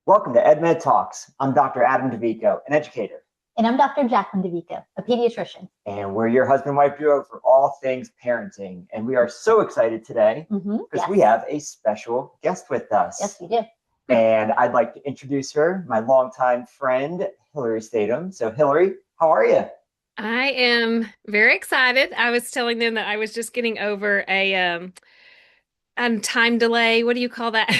Welcome to EdMed Talks. I'm Dr. Adam DeVico, an educator, And I'm Dr. Jacqueline DeVico, a pediatrician. and we're your husband and wife duo for all things parenting. And we are so excited today because we Yes. have a special guest with Yes, us. we do. And I'd like to introduce her, my longtime friend, Hilary Statum. So, Hilary, how are you? I am very excited. I was telling them that I was just getting over a time delay. What do you call that?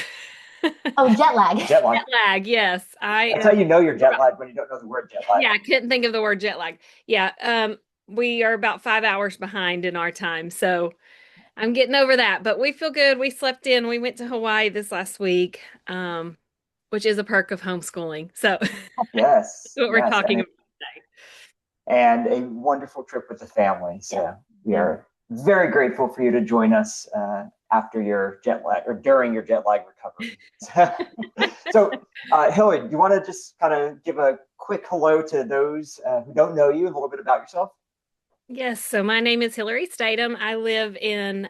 Oh, jet lag. Jet lag. Jet lag. Yes, I That's how am. you know you're jet lagged when you don't know the word jet lag. Yeah, I couldn't think of the word jet lag. Yeah, we are about 5 hours behind in our time, so I'm getting over that. But we feel good. We slept in. We went to Hawaii this last week, which is a perk of homeschooling. So that's Yes, what we're yes. talking about today. And a wonderful trip with the family. Yeah. So we Yeah. are very grateful for you to join us after your jet lag or during your jet lag recovery. Hilary, do you want to just kind of give a quick hello to those who don't know you, a little bit about yourself? Yes, so my name is Hilary Statum. I live in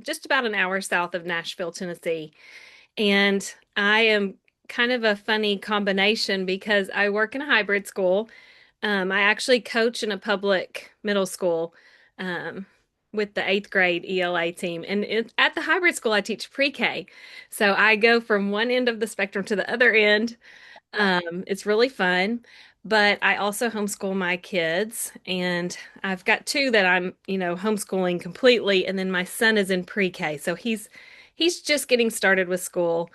just about an hour south of Nashville, Tennessee. And I am kind of a funny combination because I work in a hybrid school. I actually coach in a public middle school um, with the eighth grade ELA team. And at the hybrid school, I teach pre-K. So I go from one end of the spectrum to the other end. It's really fun, but I also homeschool my kids, and I've got two that I'm homeschooling completely, and then my son is in pre-K, so he's just getting started with school.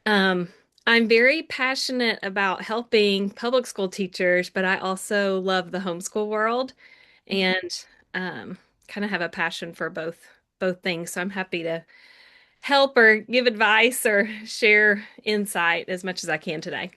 Um, I'm very passionate about helping public school teachers, but I also love the homeschool world and kind of have a passion for both things. So I'm happy to help or give advice or share insight as much as I can today.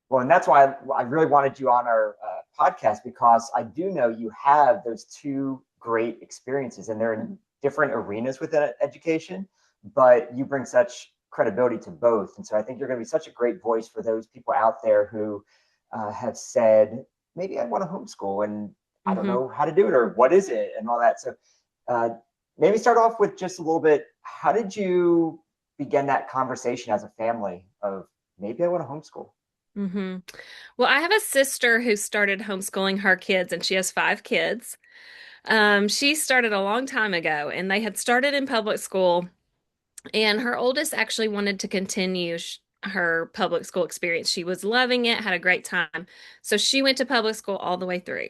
Well, and that's why I really wanted you on our podcast because I do know you have those two great experiences and they're in different arenas within education, but you bring such credibility to both. And so I think you're going to be such a great voice for those people out there who have said, maybe I want to homeschool and I don't hmm know how to do it or what is it and all that. So uh, maybe start off with just a little bit. How did you begin that conversation as a family of maybe I want to homeschool? hmm Well, I have a sister who started homeschooling her kids, and she has five kids. She started a long time ago, and they had started in public school, and her oldest actually wanted to continue her public school experience. She was loving it, had a great time. So she went to public school all the way through.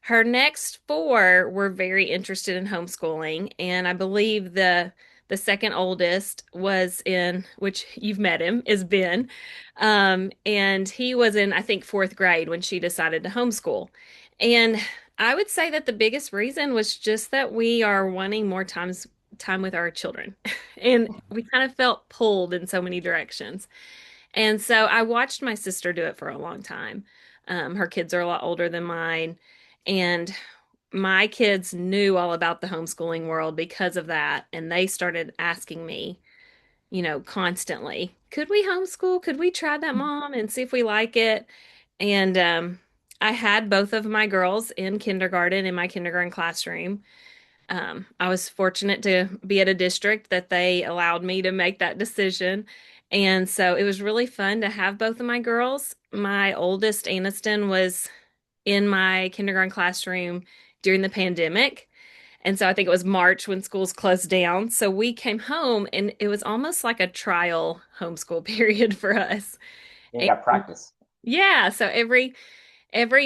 Her next four were very interested in homeschooling, and I believe the second oldest was in, which you've met him, is Ben. And he was in, I think, fourth grade when she decided to homeschool. And I would say that the biggest reason was just that we are wanting more time with our children. And we kind of felt pulled in so many directions. And so I watched my sister do it for a long time. Her kids are a lot older than mine. And my kids knew all about the homeschooling world because of that. And they started asking me, constantly, could we homeschool? Could we try that, mom, and see if we like it? And I had both of my girls in kindergarten in my kindergarten classroom. I was fortunate to be at a district that they allowed me to make that decision. And so it was really fun to have both of my girls. My oldest, Aniston, was in my kindergarten classroom during the pandemic. And so I think it was March when schools closed down. So we came home and it was almost like a trial homeschool period for us. You And got practice. yeah, so every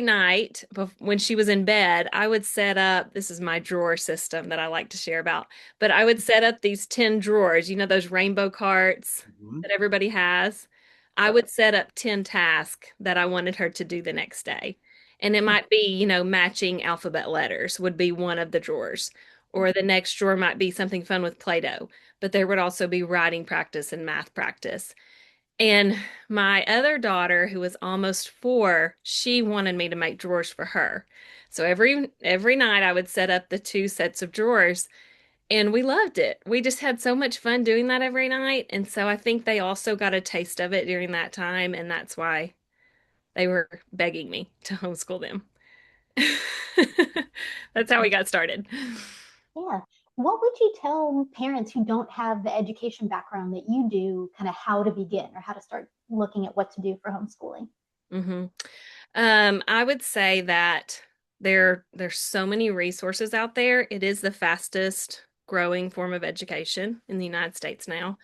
night when she was in bed, I would set up, this is my drawer system that I like to share about, but I would set up these 10 drawers, those rainbow carts Mm-hmm. that everybody has. I Yep. would set up 10 tasks that I wanted her to do the next day. And it might be, matching alphabet letters would be one of the drawers. Or the next drawer might be something fun with Play-Doh. But there would also be writing practice and math practice. And my other daughter, who was almost four, she wanted me to make drawers for her. So every night I would set up the two sets of drawers, and we loved it. We just had so much fun doing that every night. And so I think they also got a taste of it during that time, and that's why they were begging me to homeschool them. That's how we got started. Yeah. What would you tell parents who don't have the education background that you do, kind of how to begin or how to start looking at what to do for homeschooling? Hmm I would say that there's so many resources out there. It is the fastest growing form of education in the United States now.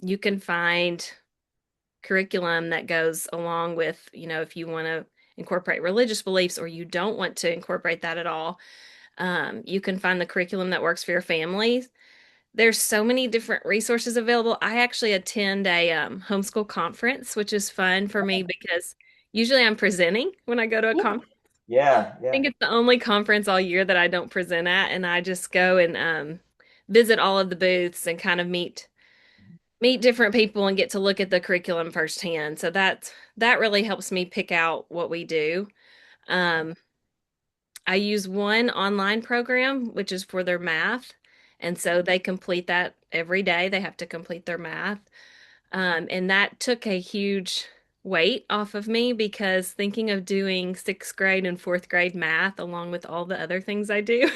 You can find curriculum that goes along with, if you want to incorporate religious beliefs or you don't want to incorporate that at all. You can find the curriculum that works for your family. There's so many different resources available. I actually attend a homeschool conference, which is fun for me because usually I'm presenting when I go to a Yeah. conference. Yeah, I yeah. think it's the only conference all year that I don't present at, and I just go and visit all of the booths and kind of meet different people and get to look at the curriculum firsthand. So that really helps me pick out what we do. Um, I use one online program, which is for their math. And so they complete that every day. They have to complete their math. And that took a huge weight off of me because thinking of doing sixth grade and fourth grade math along with all the other things I do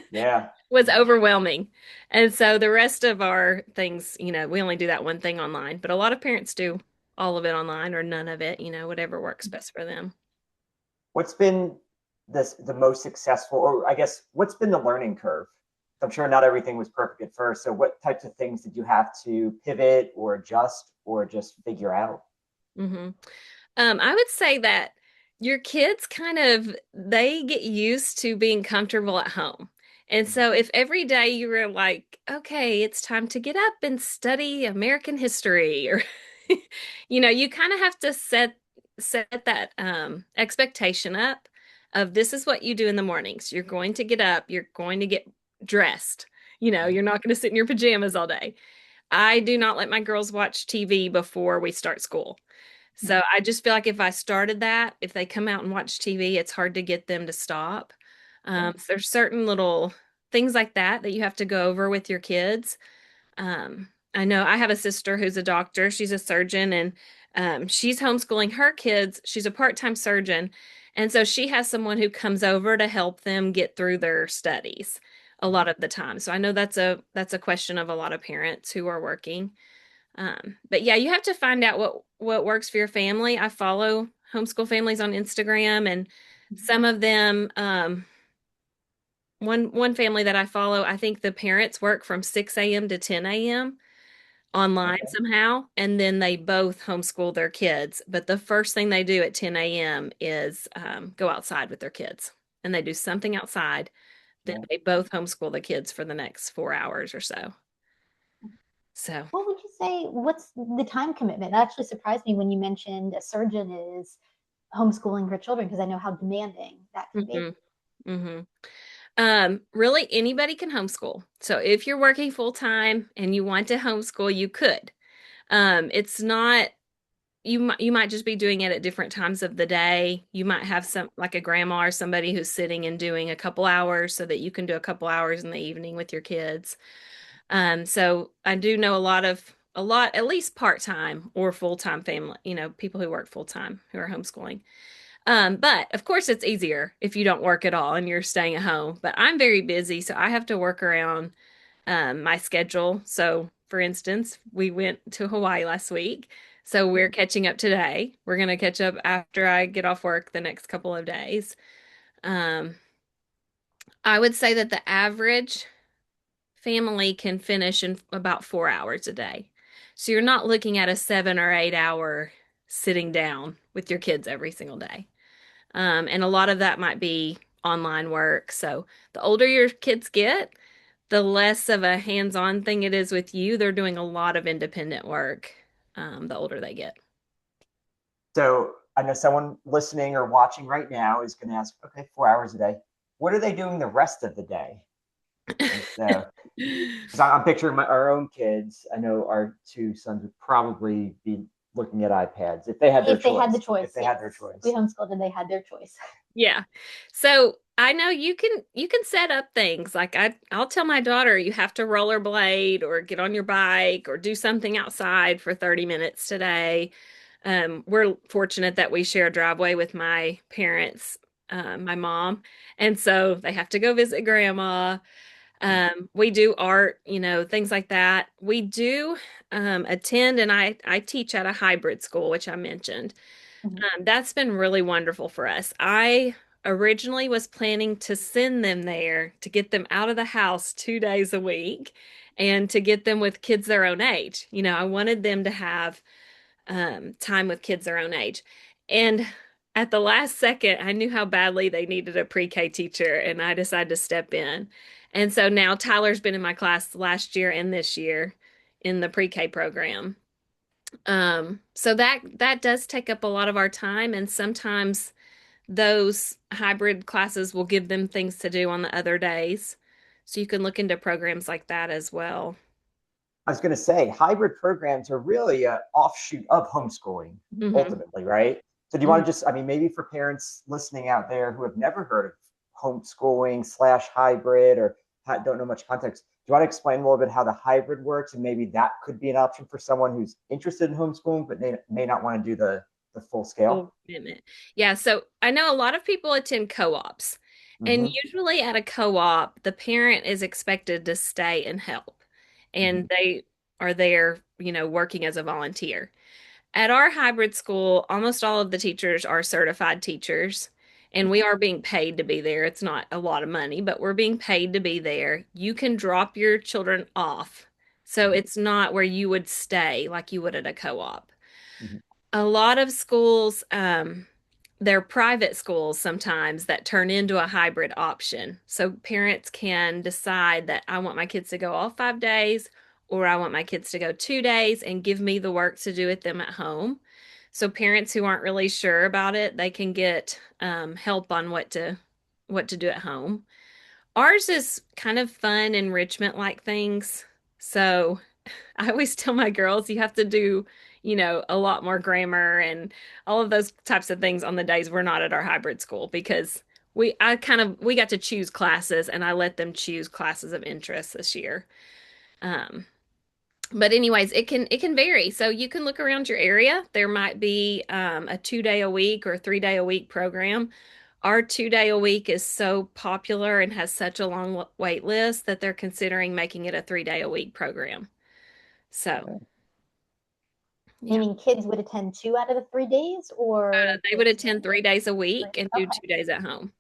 Yeah. was overwhelming. And so the rest of our things, we only do that one thing online, but a lot of parents do all of it online or none of it, whatever works best for them. What's been the most successful, or I guess, what's been the learning curve? I'm sure not everything was perfect at first. So what types of things did you have to pivot or adjust or just figure out? hmm I would say that your kids they get used to being comfortable at home. And so if every day you were like, okay, it's time to get up and study American history or you kind of have to set that expectation up of this is what you do in the mornings. You're going to get up, you're going to get dressed. You're not going to sit in your pajamas all day. I do not let my girls watch TV before we start school. So I just feel like if I started that, if they come out and watch TV, it's hard to get them to stop. Yeah. So there's certain little things like that you have to go over with your kids. I know I have a sister who's a doctor. She's a surgeon and she's homeschooling her kids. She's a part-time surgeon. And so she has someone who comes over to help them get through their studies a lot of the time. So I know that's a question of a lot of parents who are working. But yeah, you have to find out what works for your family. I follow homeschool families on Instagram, and some of them, one family that I follow, I think the parents work from 6 a.m. to 10 a.m. online Okay. somehow, and then they both homeschool their kids. But the first thing they do at 10 a.m. is go outside with their kids, and they do something outside. Then Yeah. they both homeschool the kids for the next 4 hours or so. So. What would you say? What's the time commitment? That actually surprised me when you mentioned a surgeon is homeschooling her children because I know how demanding that can be. hmm hmm really anybody can homeschool. So if you're working full time and you want to homeschool, you could. It's not you might just be doing it at different times of the day. You might have some like a grandma or somebody who's sitting and doing a couple hours so that you can do a couple hours in the evening with your kids. So I do know a lot, at least part-time or full-time family, people who work full-time who are homeschooling. But of course, it's easier if you don't work at all and you're staying at home. But I'm very busy, so I have to work around my schedule. So, for instance, we went to Hawaii last week. So we're catching up today. We're going to catch up after I get off work the next couple of days. Um, I would say that the average family can finish in about 4 hours a day. So you're not looking at a 7 or 8 hour sitting down with your kids every single day. And a lot of that might be online work. So the older your kids get, the less of a hands-on thing it is with you. They're doing a lot of independent work, the older they get. So I know someone listening or watching right now is going to ask, okay, 4 hours a day. What are they doing the rest of the day? And so, because I'm picturing our own kids, I know our two sons would probably be looking at iPads if they had their If they had the choice. choice, If they yes. had their choice. We homeschooled and they had their choice. Yeah. So I know you can set up things like I'll tell my daughter you have to rollerblade or get on your bike or do something outside for 30 minutes today. We're fortunate that we share a driveway with my parents, my mom, and so they have to go visit grandma. We do art, things like that. We do attend, and I teach at a hybrid school, which I mentioned. Mhm. That's been really wonderful for us. I originally was planning to send them there to get them out of the house 2 days a week and to get them with kids their own age. I wanted them to have time with kids their own age. And at the last second, I knew how badly they needed a pre-K teacher, and I decided to step in. And so now Tyler's been in my class last year and this year in the pre-K program. So that does take up a lot of our time, and sometimes those hybrid classes will give them things to do on the other days. So you can look into programs like that as well. I was going to say hybrid programs are really an offshoot of homeschooling Hmm. ultimately, right? So do you want Hmm. to just, I mean, maybe for parents listening out there who have never heard of homeschooling slash hybrid or don't know much context, do you want to explain a little bit how the hybrid works and maybe that could be an option for someone who's interested in homeschooling but may not want to do the full scale? Full commitment. Yeah, so I know a lot of people attend co-ops, and Mm-hmm. usually at a co-op, the parent is expected to stay and help, Mm-hmm. and they are there, working as a volunteer. At our hybrid school, almost all of the teachers are certified teachers, and we are being paid to be there. It's not a lot of money, but we're being paid to be there. You can drop your children off, so it's not where you would stay like you would at a co-op. Mm-hmm. A lot of schools, they're private schools sometimes that turn into a hybrid option. So parents can decide that I want my kids to go all 5 days, or I want my kids to go 2 days and give me the work to do with them at home. So parents who aren't really sure about it, they can get help on what to do at home. Ours is kind of fun enrichment like things. So I always tell my girls you have to do, a lot more grammar and all of those types of things on the days we're not at our hybrid school because we got to choose classes and I let them choose classes of interest this year. Um, but anyways, it can vary. So you can look around your area. There might be a 2 day a week or 3 day a week program. Our 2 day a week is so popular and has such a long wait list that they're considering making it a 3 day a week program. So, yeah. Meaning kids would attend 2 out of the 3 days, or They would just attend 3 days a week and do okay. 2 days at home.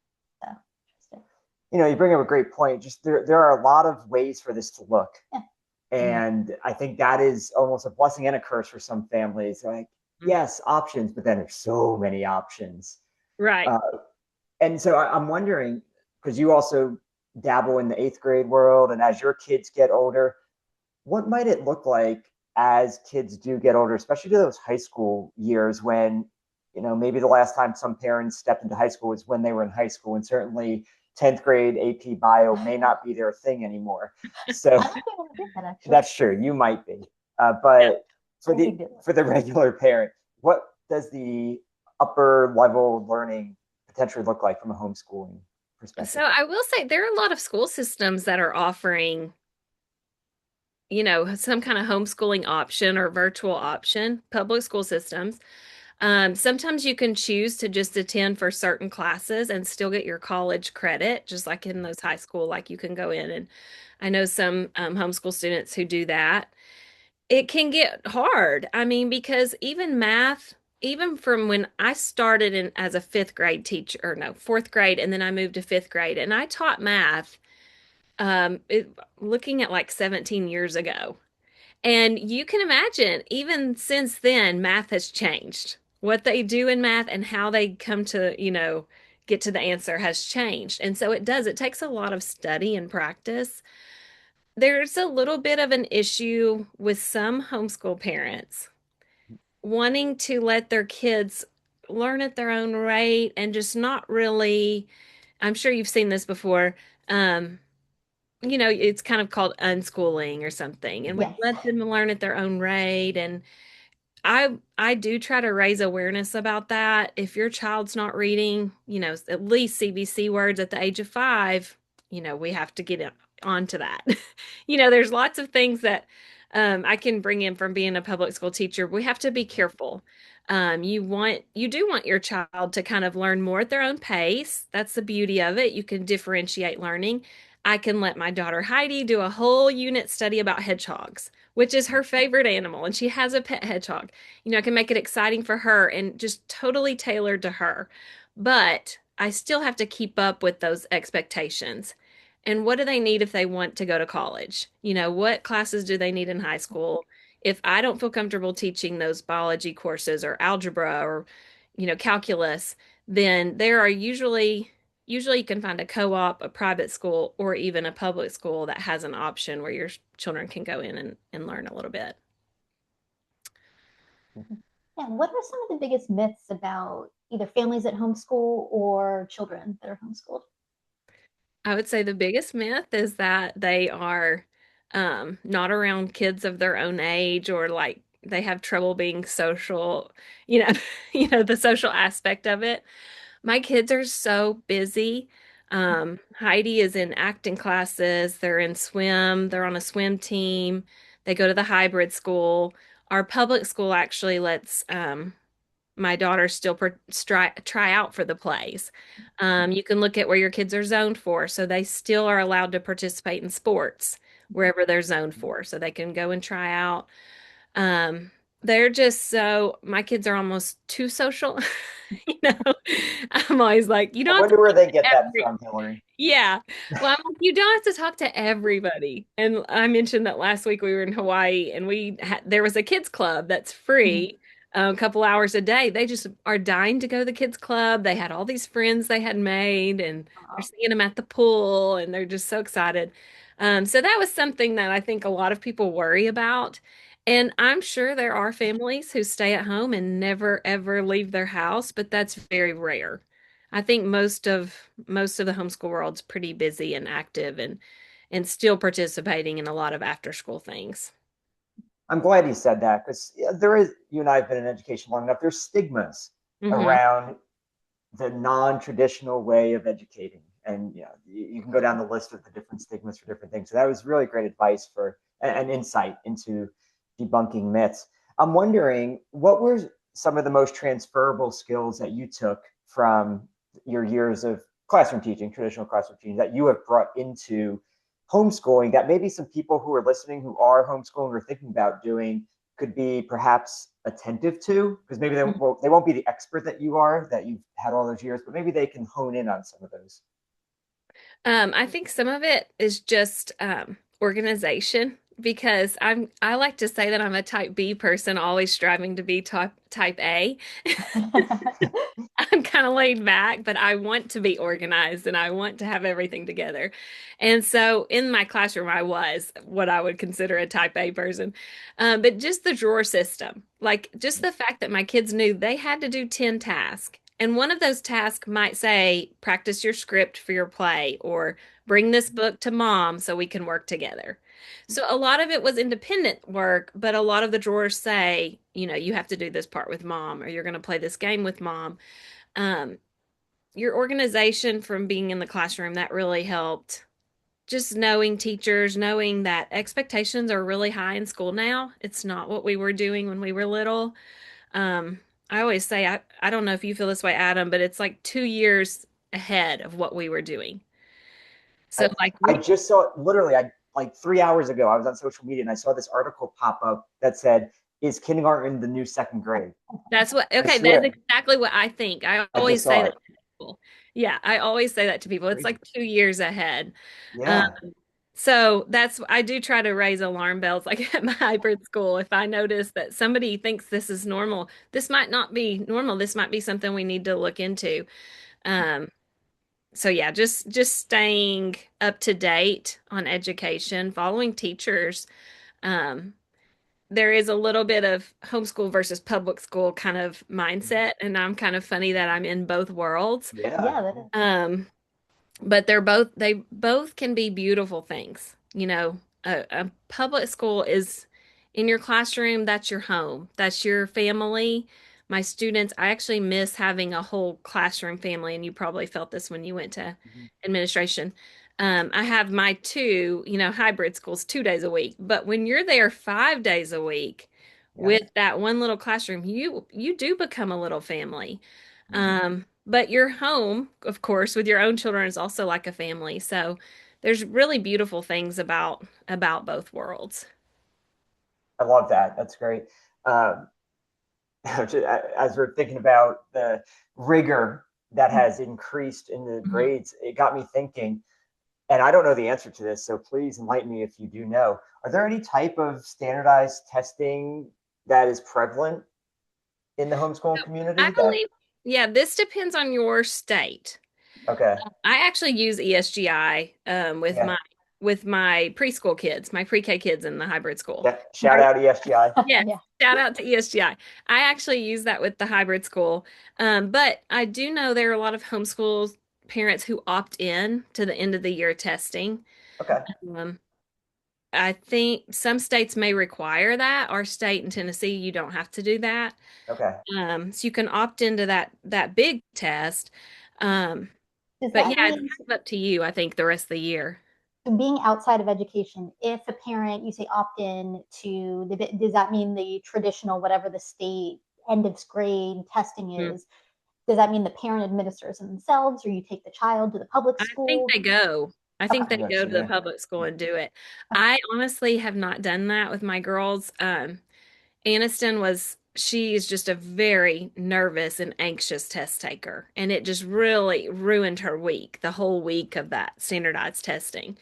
So interesting. You bring up a great point. Just there are a lot of ways for this to look. Yeah. And I think that is almost a blessing and a curse for some families. Like, Mhm. yes, options, but then there's so many options. Right. Uh, and so I'm wondering, because you also dabble in the eighth grade world, and as your kids get older, what might it look like as kids do get older, especially to those high school years when, maybe the last time some parents stepped into high school was when they were in high school, and certainly 10th grade AP bio may not be their thing anymore. So I don't think I agree with that actually. that's true. You might be, Yeah. but for Very the big deal. for the regular parent, what does the upper level learning potentially look like from a homeschooling So perspective? I will say there are a lot of school systems that are offering, some kind of homeschooling option or virtual option, public school systems. Sometimes you can choose to just attend for certain classes and still get your college credit, just like in those high school, like you can go in and I know some homeschool students who do that. It can get hard. I mean, because even math, even from when I started in as a fifth grade teacher, or no, fourth grade, and then I moved to fifth grade, and I taught math, looking at like 17 years ago. And you can imagine, even since then, math has changed. What they do in math and how they come to, get to the answer has changed. And so it does, it takes a lot of study and practice. There's a little bit of an issue with some homeschool parents wanting to let their kids learn at their own rate and just not really, I'm sure you've seen this before. Um, it's kind of called unschooling or something, and we Yes. let them learn at their own rate. And I do try to raise awareness about that. If your child's not reading, at least CBC words at the age of 5, we have to get onto that. There's lots of things that I can bring in from being a public school teacher. We have to be careful. You do want your child to kind of learn more at their own pace. That's the beauty of it. You can differentiate learning. I can let my daughter Heidi do a whole unit study about hedgehogs, which is her favorite animal, and she has a pet hedgehog. I can make it exciting for her and just totally tailored to her. But I still have to keep up with those expectations. And what do they need if they want to go to college? What classes do they need in high school? If I don't feel comfortable teaching those biology courses or algebra or, calculus, then there are usually you can find a co-op, a private school, or even a public school that has an option where your children can go in and learn a little bit. Yeah, what are some of the biggest myths about either families that homeschool or children that are homeschooled? I would say the biggest myth is that they are not around kids of their own age or like they have trouble being social, you know, the social aspect of it. My kids are so busy. Heidi is in acting classes, they're in swim, they're on a swim team, they go to the hybrid school. Our public school actually lets my daughter still try out for the plays. You can look at where your kids are zoned for, so they still are allowed to participate in sports wherever they're zoned for, so they can go and try out. Um, they're just my kids are almost too social. You know, I'm always like, you I don't have to wonder where talk they to get that every, from, Hillary. yeah. Well, I'm like, you don't have to talk to everybody. And I mentioned that last week we were in Hawaii and there was a kids club that's free a couple hours a day. They just are dying to go to the kids club. They had all these friends they had made and they're seeing them at the pool and they're just so excited. So that was something that I think a lot of people worry about. And I'm sure there are families who stay at home and never ever leave their house, but that's very rare. I think most of the homeschool world's pretty busy and active and still participating in a lot of after school things. I'm glad you said that because there is, you and I have been in education long enough. There's stigmas Hmm. around the non-traditional way of educating, and you can go down the list of the different stigmas for different things. So that was really great advice for an insight into debunking myths. I'm wondering what were some of the most transferable skills that you took from your years of classroom teaching, traditional classroom teaching, that you have brought into homeschooling that maybe some people who are listening who are homeschooling or thinking about doing could be perhaps attentive to, because maybe they won't be the expert that you are, that you've had all those years, but maybe they can hone in on some of those. I think some of it is just organization because I like to say that I'm a type B person, always striving to be type A. I'm kind of laid back, but I want to be organized and I want to have everything together. And so in my classroom, I was what I would consider a type A person. But just the drawer system, like just the fact that my kids knew they had to do 10 tasks. And one of those tasks might say, practice your script for your play or bring this book to mom so we can work together. So a lot of it was independent work, but a lot of the drawers say, you have to do this part with mom or you're going to play this game with mom. um, your organization from being in the classroom, that really helped. Just knowing teachers, knowing that expectations are really high in school now. It's not what we were doing when we were little. Um, I always say, I don't know if you feel this way, Adam, but it's like 2 years ahead of what we were doing. So I, like I just saw literally, I like 3 hours ago, I was on social media and I saw this article pop up that said, "Is kindergarten the new second grade?" that's what, I okay, that's swear, exactly what I think. I I just always saw say that it. to people. Yeah, I always say that to people. It's Crazy. like 2 years ahead. Um, Yeah. So I do try to raise alarm bells like at my hybrid school. If I notice that somebody thinks this is normal, this might not be normal. This might be something we need to look into. Um, so yeah, just staying up to date on education, following teachers. Um, there is a little bit of homeschool versus public school kind of mindset, and I'm kind of funny that I'm in both worlds. Yeah. Yeah, that is. Um, but they both can be beautiful things. A public school is in your classroom, that's your home, that's your family. My students, I actually miss having a whole classroom family, and you probably felt this when you went to Mhm. administration. I have my two, hybrid schools 2 days a week, but when you're there 5 days a week Yeah. with that one little classroom, you do become a little family. Mhm. But your home, of course, with your own children is also like a family. So there's really beautiful things about both worlds. I love that. That's great. Um, as we're thinking about the rigor that has increased in the Mhm. grades, it got me thinking, and I don't know the answer to this, so please enlighten me if you do know. Are there any type of standardized testing that is prevalent in the homeschooling I community that, believe, yeah, this depends on your state. okay, I actually use ESGI yeah, with my preschool kids, my pre-K kids in the hybrid school. yeah, shout out ESGI. Yes, Yeah. shout out to ESGI. I actually use that with the hybrid school. But I do know there are a lot of homeschool parents who opt in to the end of the year testing. Okay, Um, I think some states may require that. Our state in Tennessee, you don't have to do that. okay, So you can opt into that big test. Um, Does but that yeah, it's mean, kind of up to you, I think, the rest of the year. so being outside of education, if a parent, you say opt in to does that mean the traditional, whatever the state end of grade testing Hmm. is? Does that mean the parent administers themselves, or you take the child to the public I think school? they go. I Okay. think they you go to actually the do. public school and do it. Okay. I honestly have not done that with my girls. Aniston she is just a very nervous and anxious test taker, and it just really ruined her week, the whole week of that standardized testing.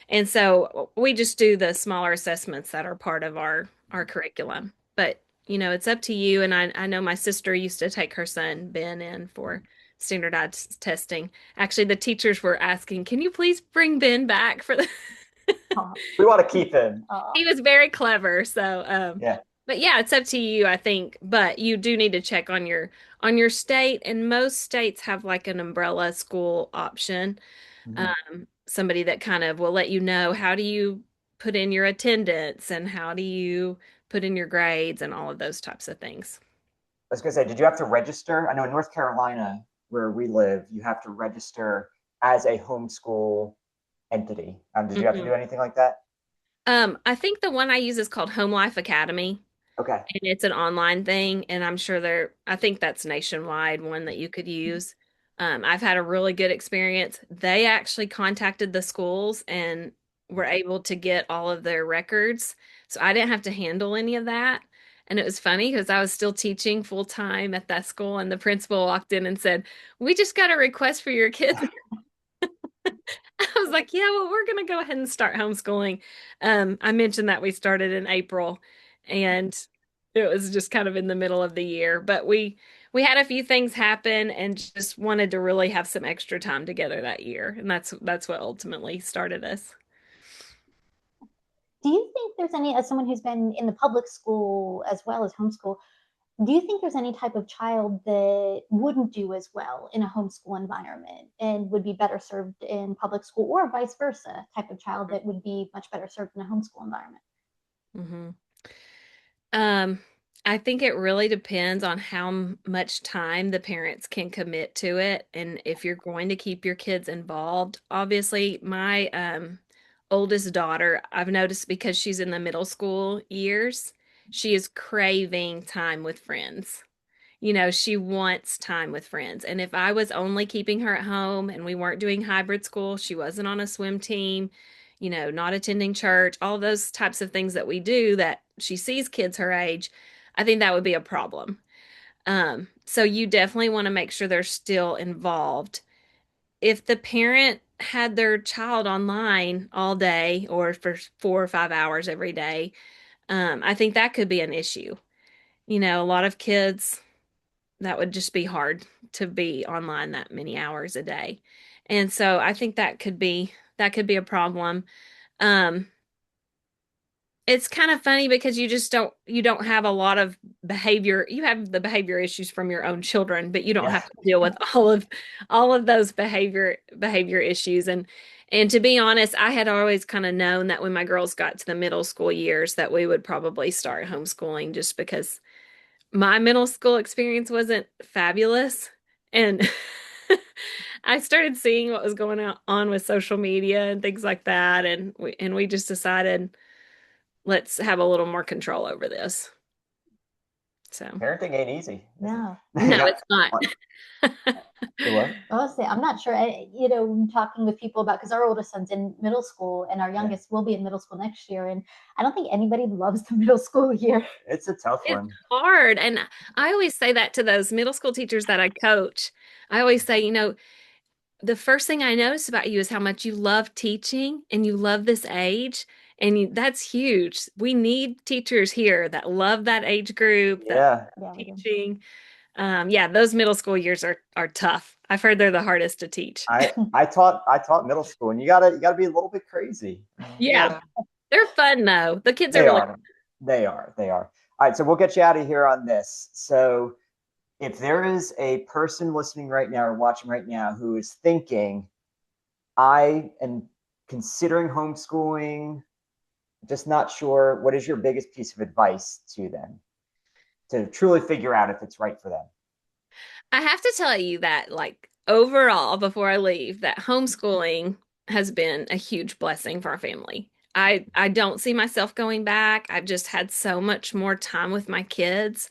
And so we just do the smaller assessments that are part of our curriculum. But, it's up to you. And I know my sister used to take her son, Ben, in for standardized testing. Actually, the teachers were asking, "Can you please bring Ben back for the?" Oh, We want to keep him. oh, He was very clever. So, Yeah. but yeah, it's up to you, I think. But you do need to check on your state, and most states have like an umbrella school option. Mhm. Somebody that kind of will let you know how do you put in your attendance and how do you put in your grades and all of those types of things. I was gonna say, did you have to register? I know in North Carolina, where we live, you have to register as a homeschool entity. Did you have to Mhm. do anything like that? I think the one I use is called Home Life Academy. Okay. And it's an online thing, and I'm sure I think that's nationwide one that you could use. I've had a really good experience. They actually contacted the schools and were able to get all of their records. So I didn't have to handle any of that. And it was funny because I was still teaching full time at that school, and the principal walked in and said, "We just got a request for your kids." I was like, yeah, well, we're going to go ahead and start homeschooling. I mentioned that we started in April and it was just kind of in the middle of the year, but we had a few things happen and just wanted to really have some extra time together that year. And that's what ultimately started us. do you think there's any, as someone who's been in the public school as well as homeschool, do you think there's any type of child that wouldn't do as well in a homeschool environment and would be better served in public school, or vice versa, type of child that would be much better served in a homeschool environment? Hmm. Um, I think it really depends on how much time the parents can commit to it and if you're going to keep your kids involved. Obviously, my oldest daughter, I've noticed because she's in the middle school years, she is craving time with friends. She wants time with friends. And if I was only keeping her at home and we weren't doing hybrid school, she wasn't on a swim team, not attending church, all those types of things that we do that she sees kids her age, I think that would be a problem. So you definitely want to make sure they're still involved. If the parent had their child online all day or for 4 or 5 hours every day, I think that could be an issue. A lot of kids that would just be hard to be online that many hours a day. And so I think that could be a problem. Um, it's kind of funny because you don't have a lot of behavior. You have the behavior issues from your own children, but you don't Yeah. have to deal with all of those behavior issues. And to be honest, I had always kind of known that when my girls got to the middle school years that we would probably start homeschooling just because my middle school experience wasn't fabulous. And I started seeing what was on with social media and things like that. And we just decided, let's have a little more control over this. So Parenting ain't easy. No. no, it's not. It was? Honestly, I'm not sure. Talking with people about, because our oldest son's in middle school and our youngest will be in middle school next year. And I don't think anybody loves the middle school year. It's a tough It's one. hard. And I always say that to those middle school teachers that I coach. I always say, the first thing I notice about you is how much you love teaching and you love this age. And that's huge. We need teachers here that love that age group, that Yeah. teaching. Yeah, those middle school years are tough. I've heard they're the hardest to teach. I taught middle school, and you gotta be a little bit crazy. Yeah, they're fun though. The kids are They really are. They are. They are. All right, so we'll get you out of here on this. So if there is a person listening right now or watching right now who is thinking, I am considering homeschooling, just not sure, what is your biggest piece of advice to them to truly figure out if it's right for them? I have to tell you that, like, overall, before I leave, that homeschooling has been a huge blessing for our family. I don't see myself going back. I've just had so much more time with my kids.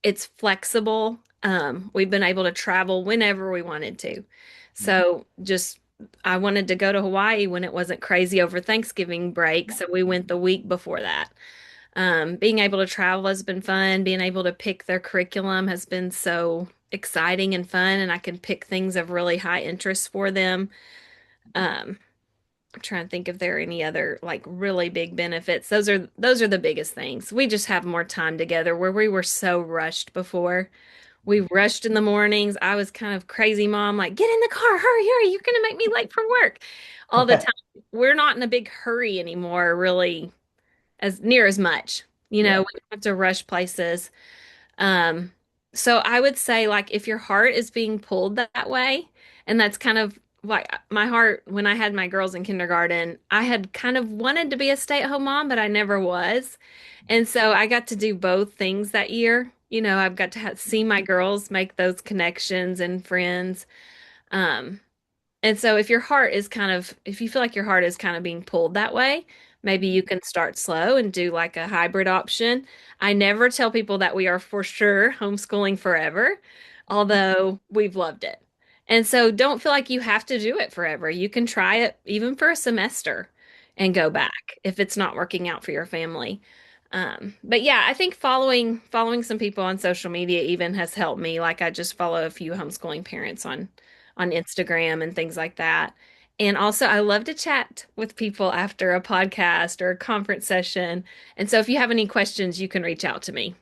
It's flexible. We've been able to travel whenever we wanted to. So just I wanted to go to Hawaii when it wasn't crazy over Thanksgiving break, so we went the week before that. Being able to travel has been fun. Being able to pick their curriculum has been so exciting and fun, and I can pick things of really high interest for them. Um, I'm trying to think if there are any other like really big benefits. Those are the biggest things. We just have more time together where we were so rushed before. We rushed in the mornings. I was kind of crazy mom, like, get in the car, hurry, hurry, you're gonna make me late for work all the time. We're not in a big hurry anymore, really, as near as much. Yeah. We don't have to rush places. Um, so I would say, like, if your heart is being pulled that way, and that's kind of like my heart when I had my girls in kindergarten, I had kind of wanted to be a stay-at-home mom, but I never was. And so I got to do both things that year. I've got to see my girls make those connections and friends. Um, and so if you feel like your heart is kind of being pulled that way, maybe you can start slow and do like a hybrid option. I never tell people that we are for sure homeschooling forever, although we've loved it. And so don't feel like you have to do it forever. You can try it even for a semester and go back if it's not working out for your family. But yeah, I think following some people on social media even has helped me. Like I just follow a few homeschooling parents on Instagram and things like that. And also, I love to chat with people after a podcast or a conference session. And so, if you have any questions, you can reach out to me.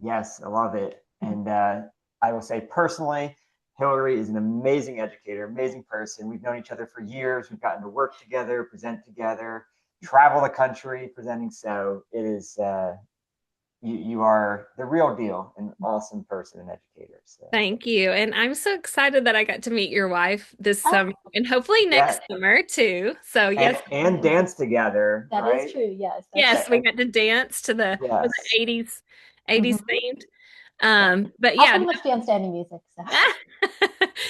Yes, I love it. And I will say personally, Hilary is an amazing educator, amazing person. We've known each other for years. We've gotten to work together, present together, travel the country presenting. So it is, you are the real deal, an awesome person and educator. So Thank you. And I'm so excited that I got to meet your wife this Oh, summer and hopefully yeah, next summer too. So, yes, and dance together, that right? is true. Yes. yes, we got to dance to the was Yes. it 80s Mhm. themed. But I'll yeah, pretty much dance to any music. So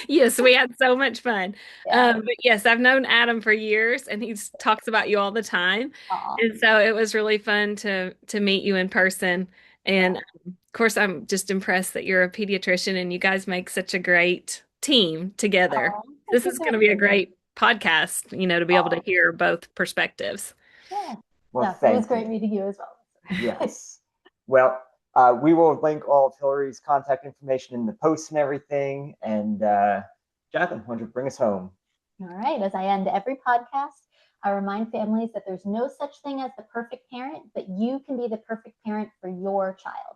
yes, we had so much fun. yeah. But yes, I've known Adam for years and he talks about you all the time. Aw. And so it was really fun to meet you in person. And of course, I'm just impressed that you're a pediatrician and you guys make such a great team together. Aw. This Thank you is so going to much, be a Linda. great podcast, to be able to Aw. hear both perspectives. Yeah. Well, No, it was thank great you. meeting you as well. Yes. Well, we will link all of Hilary's contact information in the posts and everything. And Jacqueline, why don't you bring us home? All right. As I end every podcast, I remind families that there's no such thing as the perfect parent, but you can be the perfect parent for your child.